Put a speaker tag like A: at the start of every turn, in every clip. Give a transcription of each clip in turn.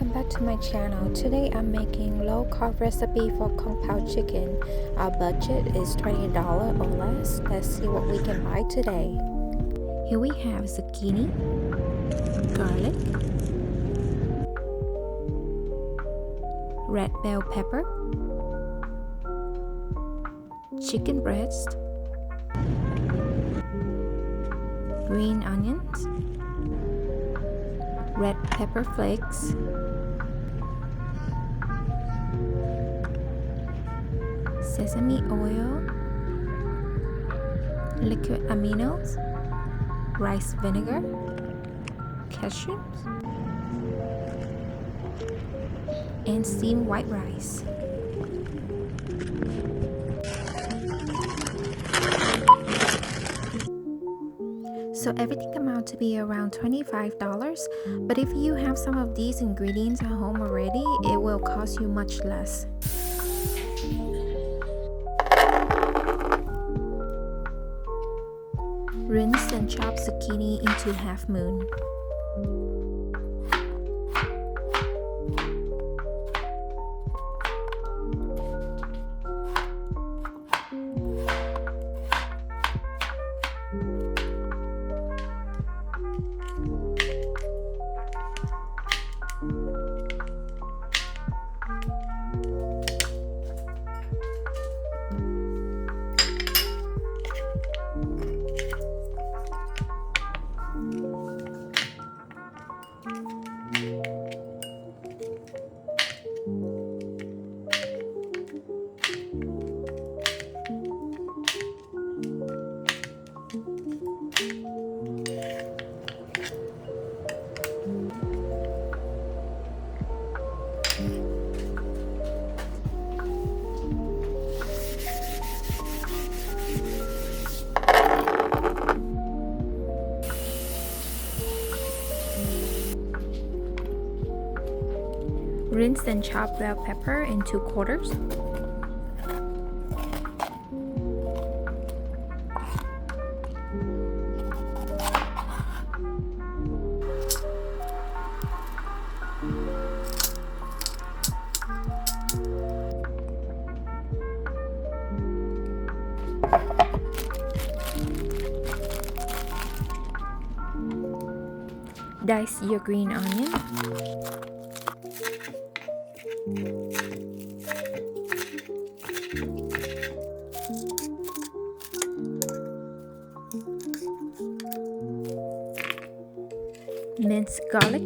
A: welcome back to my channel. Today I'm making low carb recipe for kung pao chicken. Our budget is $20 or less. Let's see what we can buy today. Here we have zucchini, garlic, red bell pepper, chicken breast, green onions, red pepper flakes, sesame oil, liquid aminos, rice vinegar, cashews, and steamed white rice. So everything amounts to be around $25, but if you have some of these ingredients at home already, it will cost you much less. Rinse and chop zucchini into half moon. Rinse and chop bell pepper into quarters. Dice your green onion. Minced garlic,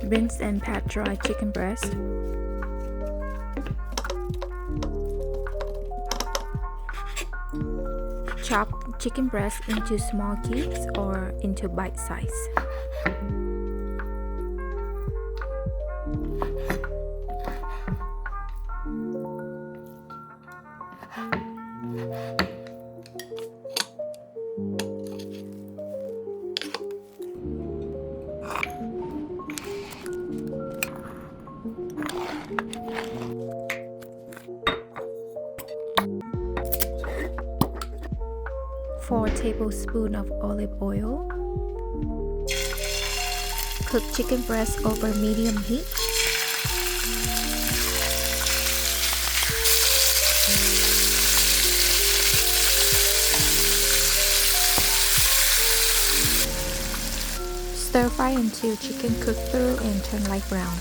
A: rinse and pat dry chicken breast, chop chicken breast into small cubes or into bite size. Four tablespoons of olive oil. Cook chicken breast over medium heat. Stir fry until chicken cook through and turn light brown.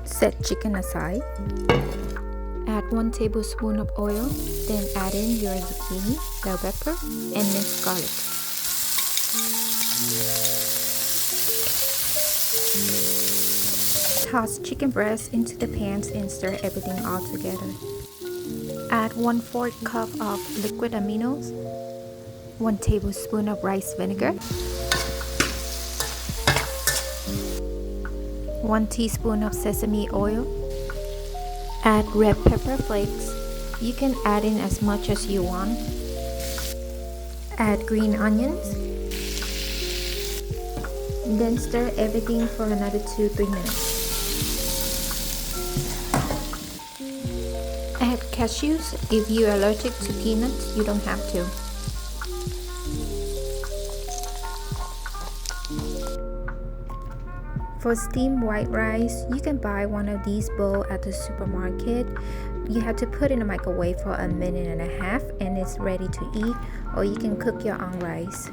A: Set chicken aside. Add 1 tablespoon of oil, then add in your zucchini, bell pepper, and minced garlic. Toss chicken breast into the pans and stir everything all together. Add 1/4 cup of liquid aminos, 1 tablespoon of rice vinegar, 1 teaspoon of sesame oil. Add red pepper flakes. You can add in as much as you want. Add green onions. Then stir everything for another 2-3 minutes. Add cashews. If you're allergic to peanuts, you don't have to. For steamed white rice, you can buy one of these bowls at the supermarket. You have to put it in the microwave for 1.5 minutes and it's ready to eat, or you can cook your own rice.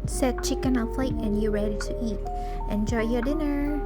A: Set chicken on plate and you're ready to eat. Enjoy your dinner.